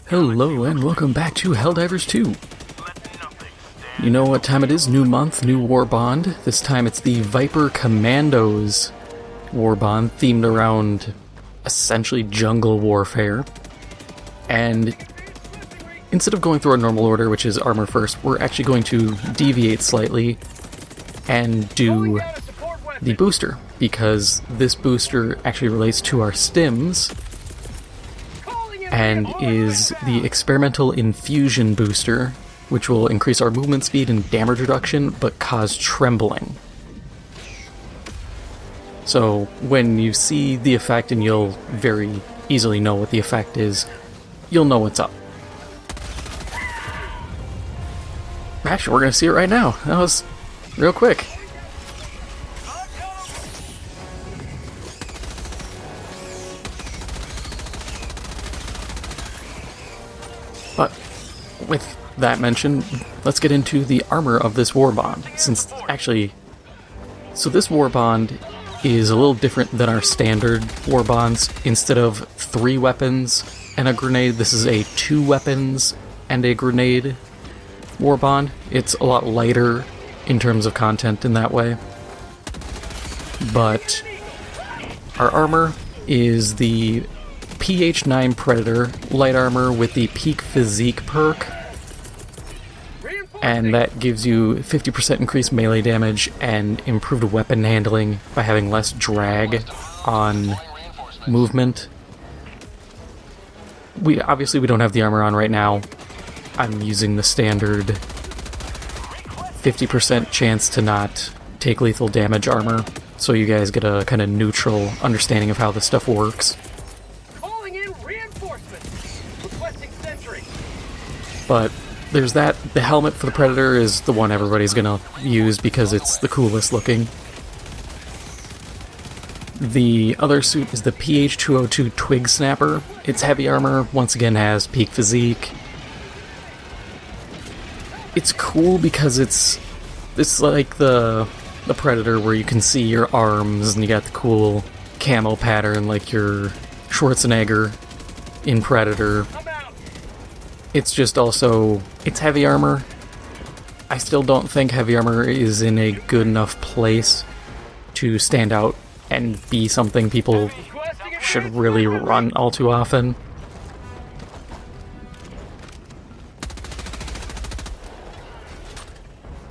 Hello and welcome back to Helldivers 2. You know what time it is? New month, new Warbond. This time it's the Viper Commandos Warbond, themed around essentially jungle warfare. And instead of going through our normal order, which is armor first, we're actually going to deviate slightly and do the booster, because this booster actually relates to our stims and is the experimental infusion booster, which will increase our movement speed and damage reduction, but cause trembling. So when you see the effect, and you'll very easily know what the effect is, you'll know what's up. Actually, we're going to see it right now. That was real quick. But with that mentioned, let's get into the armor of this Warbond. So this Warbond is a little different than our standard Warbonds. Instead of 3 weapons and a grenade, this is a 2 weapons and a grenade Warbond. It's a lot lighter in terms of content in that way. But our armor is the PH9 Predator light armor with the Peak Physique perk, and that gives you 50% increased melee damage and improved weapon handling by having less drag on movement. We don't have the armor on right now. I'm using the standard 50% chance to not take lethal damage armor, so you guys get a kind of neutral understanding of how this stuff works. But there's that. The helmet for the Predator is the one everybody's gonna use because it's the coolest looking. The other suit is the PH202 Twig Snapper. Its heavy armor, once again, has Peak Physique. It's cool because it's like the Predator, where you can see your arms and you got the cool camo pattern like your Schwarzenegger in Predator. It's just also, it's heavy armor. I still don't think heavy armor is in a good enough place to stand out and be something people should really run all too often.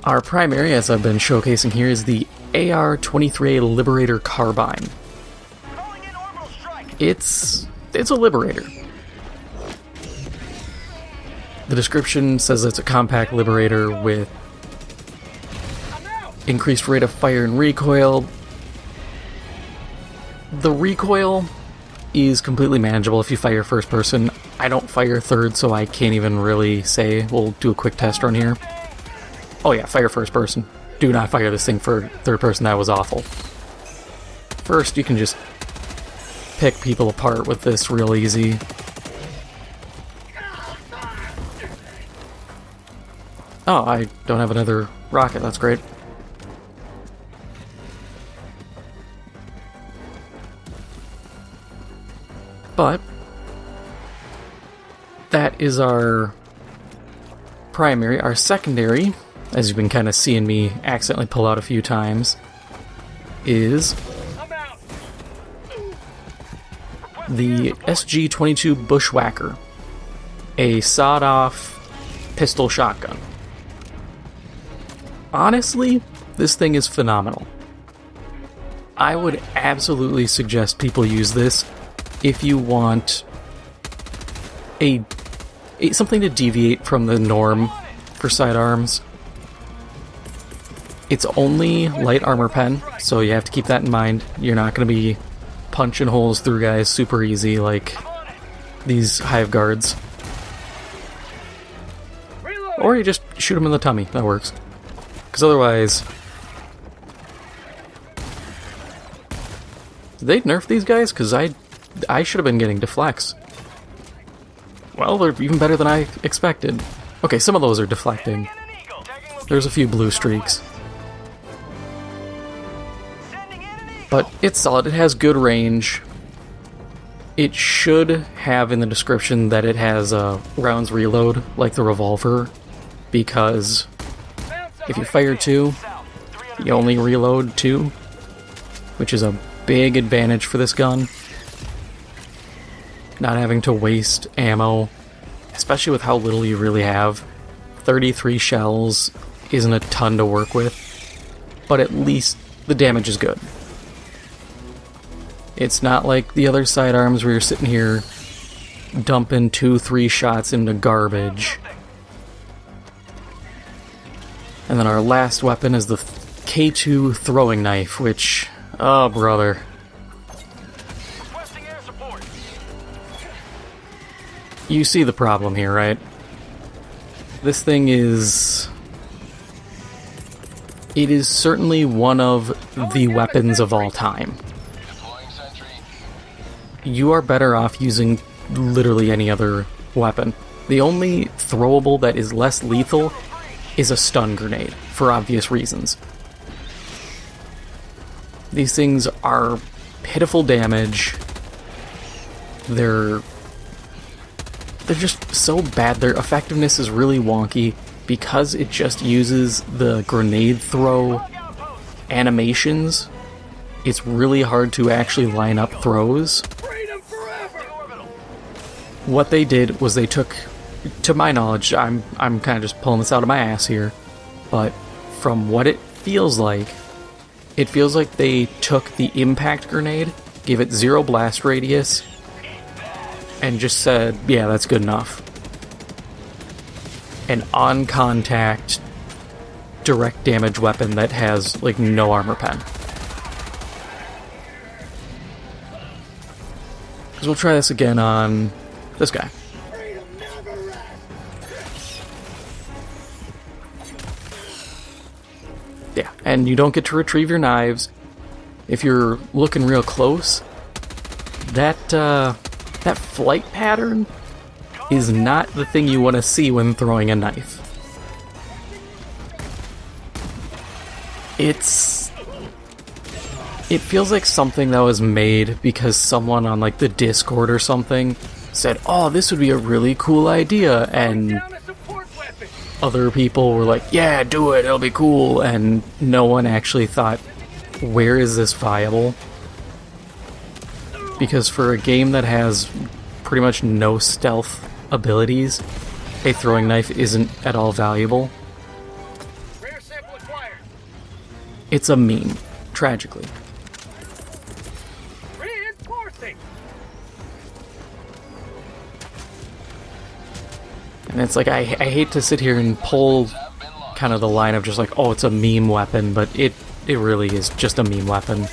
Our primary, as I've been showcasing here, is the AR-23A Liberator Carbine. It's a Liberator. The description says it's a compact Liberator with increased rate of fire and recoil. The recoil is completely manageable if you fire first person. I don't fire third, so I can't even really say. We'll do a quick test run here. Oh yeah, fire first person. Do not fire this thing for third person, that was awful. First, you can just pick people apart with this real easy. Oh, I don't have another rocket, that's great. But that is our primary. Our secondary, as you've been kind of seeing me accidentally pull out a few times, is the SG-22 Bushwhacker, a sawed-off pistol shotgun. Honestly, this thing is phenomenal. I would absolutely suggest people use this if you want something to deviate from the norm for sidearms. It's only light armor pen, so you have to keep that in mind. You're not going to be punching holes through guys super easy like these hive guards. Or you just shoot them in the tummy, that works. Because otherwise... Did they nerf these guys? Because I should have been getting deflects. Well, they're even better than I expected. Okay, some of those are deflecting. There's a few blue streaks. But it's solid. It has good range. It should have in the description that it has a rounds reload, like the revolver, because if you fire 2, you only reload 2, which is a big advantage for this gun. Not having to waste ammo, especially with how little you really have. 33 shells isn't a ton to work with, but at least the damage is good. It's not like the other sidearms where you're sitting here dumping 2-3 shots into garbage. And then our last weapon is the K2 throwing knife, which, oh brother. You see the problem here, right? This thing is... It is certainly one of the weapons of all time. You are better off using literally any other weapon. The only throwable that is less lethal is a stun grenade, for obvious reasons. These things are pitiful damage. They're just so bad. Their effectiveness is really wonky because it just uses the grenade throw animations. It's really hard to actually line up throws. What they did was they took, to my knowledge, I'm kind of just pulling this out of my ass here, but from what it feels like they took the impact grenade, gave it 0 blast radius, and just said, yeah, that's good enough. An on-contact, direct damage weapon that has, like, no armor pen. Because we'll try this again on this guy. Yeah, and you don't get to retrieve your knives. If you're looking real close, that flight pattern is not the thing you want to see when throwing a knife. It feels like something that was made because someone on like the Discord or something said, oh, this would be a really cool idea, and other people were like, yeah, do it, it'll be cool, and no one actually thought, where is this viable? Because for a game that has pretty much no stealth abilities, a throwing knife isn't at all valuable. It's a meme, tragically. And it's like, I hate to sit here and pull kind of the line of just like, oh, it's a meme weapon, but it really is just a meme weapon.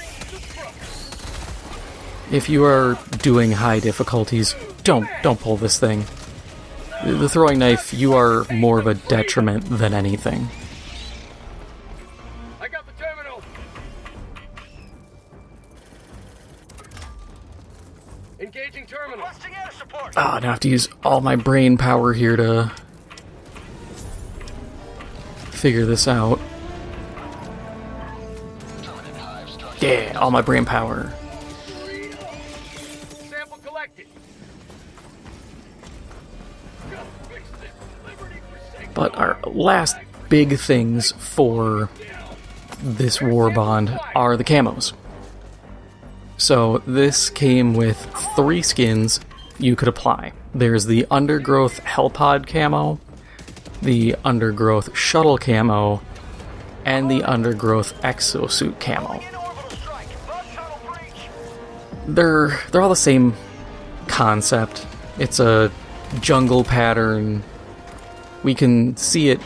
If you are doing high difficulties, don't pull this thing. The throwing knife, you are more of a detriment than anything. I got the terminal. Engaging terminal. Oh, now I have to use all my brain power here to figure this out. Yeah, all my brain power. Sample collected. But our last big things for this Warbond are the camos. So this came with 3 skins you could apply. There's the Undergrowth Hellpod camo, the Undergrowth Shuttle camo, and the Undergrowth Exosuit camo. They're all the same concept. It's a jungle pattern. We can see it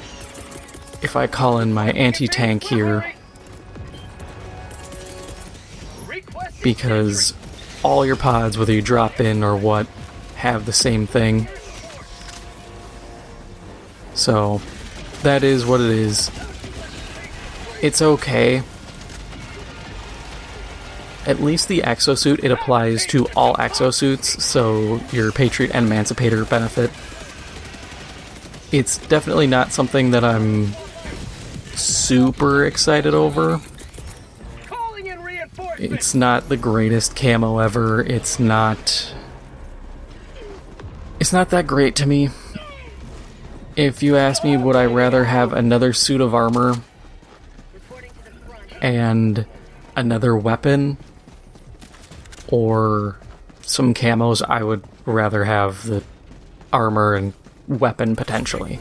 if I call in my anti-tank here, because all your pods, whether you drop in or what, have the same thing. So that is what it is. It's okay. At least the exosuit, it applies to all exosuits, so your Patriot and Emancipator benefit. It's definitely not something that I'm super excited over. It's not the greatest camo ever. It's not It's not that great to me. If you ask me, would I rather have another suit of armor and another weapon or some camos, I would rather have the armor and weapon potentially.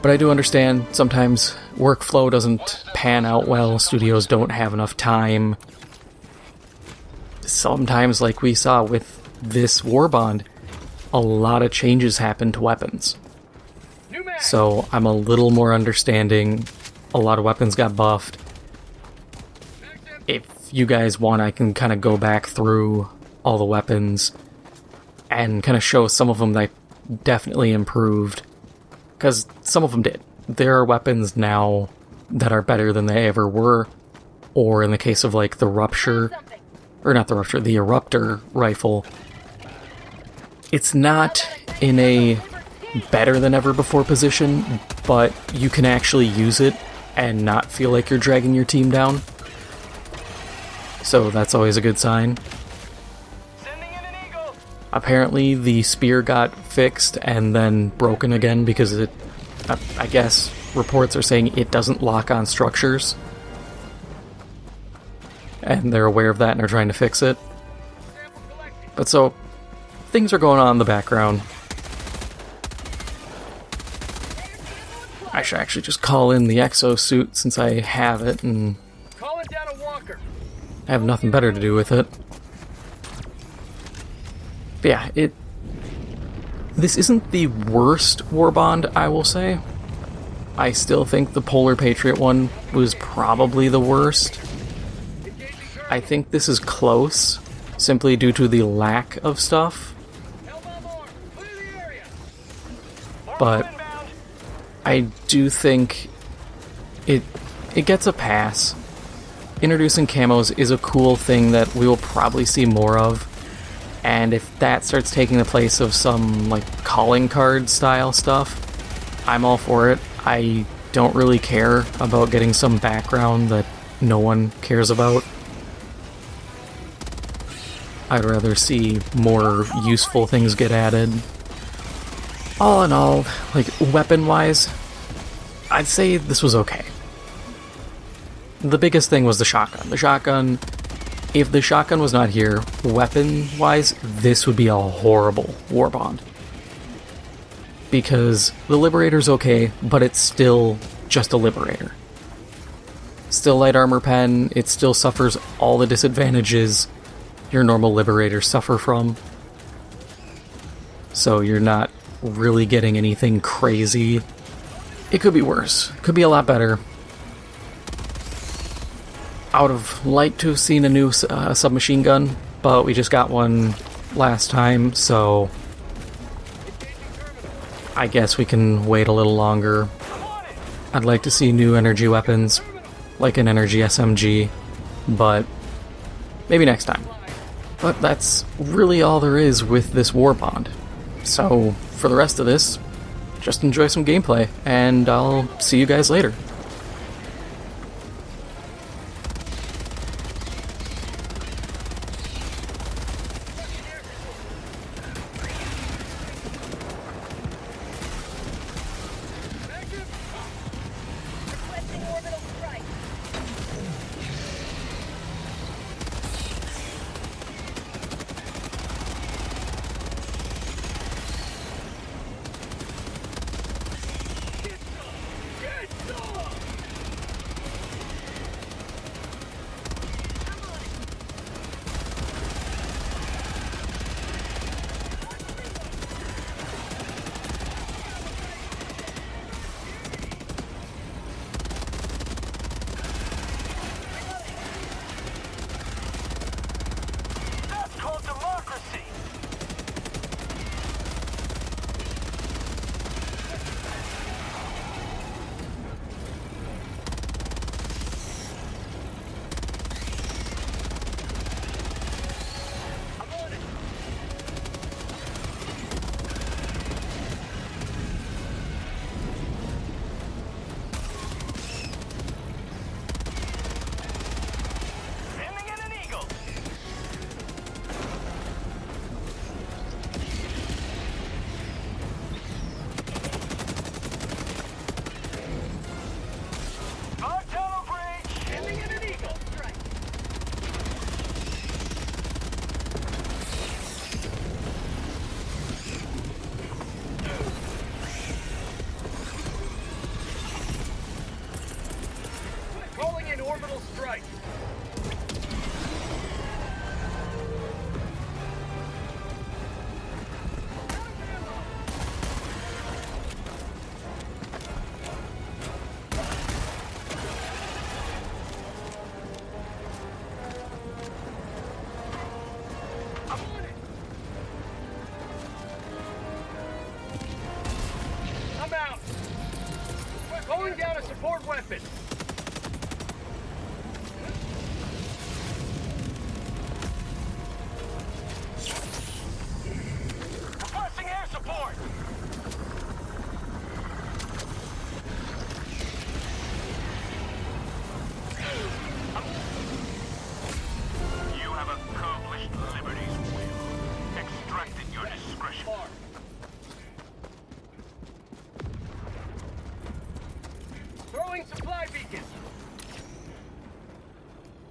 But I do understand sometimes workflow doesn't pan out well, studios don't have enough time. Sometimes, like we saw with this Warbond, a lot of changes happen to weapons. So I'm a little more understanding. A lot of weapons got buffed. If you guys want, I can kind of go back through all the weapons and kind of show some of them that definitely improved. Because some of them did. There are weapons now that are better than they ever were. Or in the case of like the Rupture, or not the Rupture, the Eruptor rifle, it's not in a better than ever before position, but you can actually use it and not feel like you're dragging your team down. So that's always a good sign. Apparently the spear got fixed and then broken again because it, I guess reports are saying it doesn't lock on structures. And they're aware of that and are trying to fix it. But so, things are going on in the background. I should actually just call in the exosuit since I have it and I have nothing better to do with it. But yeah, this isn't the worst Warbond, I will say. I still think the Polar Patriot one was probably the worst. I think this is close, simply due to the lack of stuff. But I do think it gets a pass. Introducing camos is a cool thing that we will probably see more of. And if that starts taking the place of some like calling card style stuff, I'm all for it. I don't really care about getting some background that no one cares about. I'd rather see more useful things get added. All in all, like weapon-wise, I'd say this was okay. The biggest thing was the shotgun. The shotgun, if the shotgun was not here, weapon-wise, this would be a horrible Warbond. Because the Liberator's okay, but it's still just a Liberator. Still light armor pen, it still suffers all the disadvantages your normal Liberators suffer from. So you're not really getting anything crazy. It could be worse. Could be a lot better. I would have liked to have seen a new submachine gun, but we just got one last time, so I guess we can wait a little longer. I'd like to see new energy weapons, like an energy SMG, but maybe next time. But that's really all there is with this Warbond. So, for the rest of this, just enjoy some gameplay, and I'll see you guys later. Support weapon. Requesting air support. You have accomplished Liberty's will. Extracted your discretion. Far. Throwing supply beacon.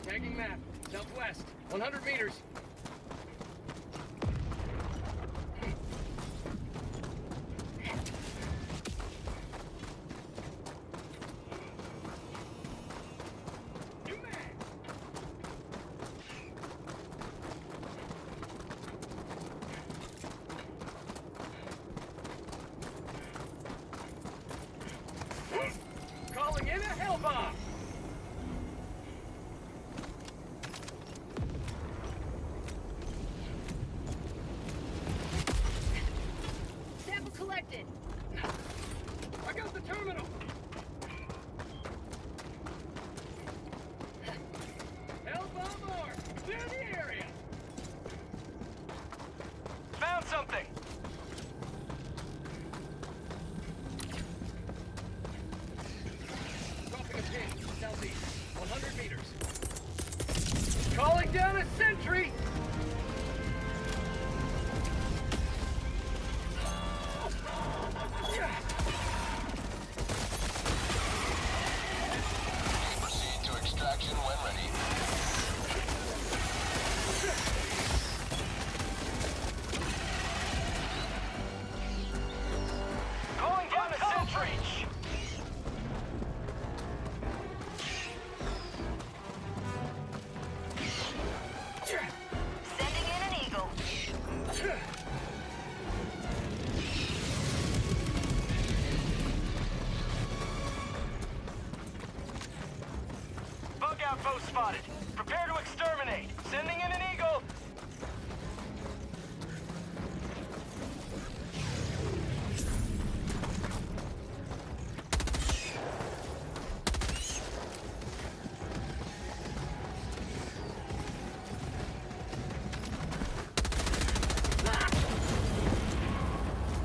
Tagging map. Southwest. 100 meters. New mag. Calling in a hell bomb. Sample collected. I got the terminal. Hell bomb armed. Clear the area. Found something. Dropping a pin. Southeast. 100 meters. Calling down a sentry. Proceed to extraction when ready. Calling down a sentry. Sending in an eagle. Bug outpost spotted. Prepare to exterminate. Sending in an eagle.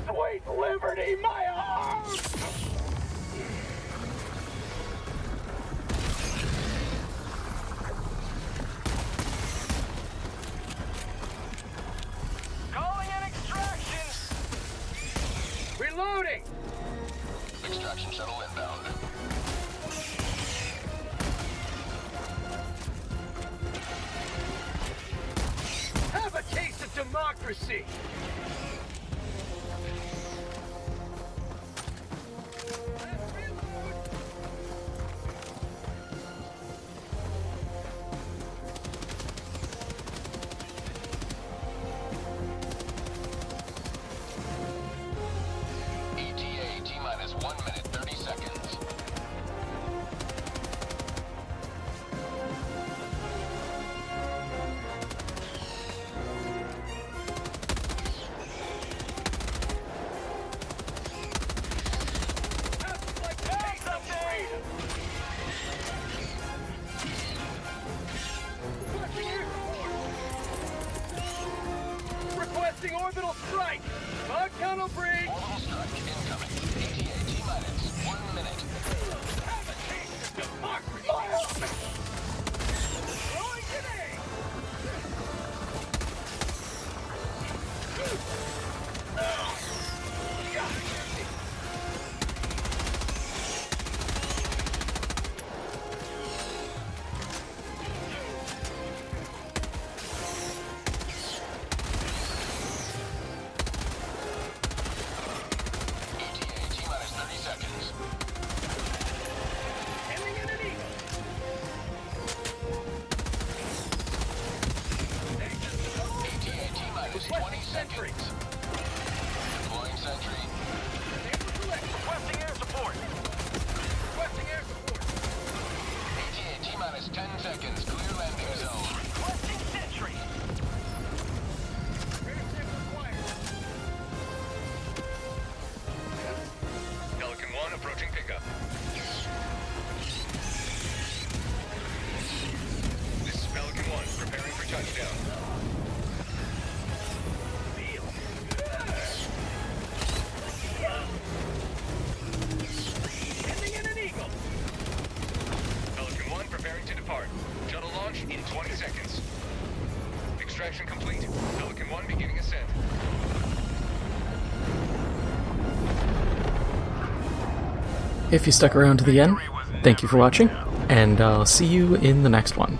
Sweet liberty, my arms! Calling in extraction! Reloading! Extraction shuttle inbound. Have a taste of democracy! Let's reload! ETA T-minus 1 minute 30 seconds. That's like a taste of freedom! Requesting air support! Requesting orbital strike! Bug tunnel breach! Orbital strike incoming. ETA T-minus 1 minute. Have a taste of democracy! Throwing grenade! ETA T-minus 30 seconds. Sending in an eagle! extraction complete. Pelican 1 beginning ascent. If you stuck around to the end, thank you for watching, and I'll see you in the next one.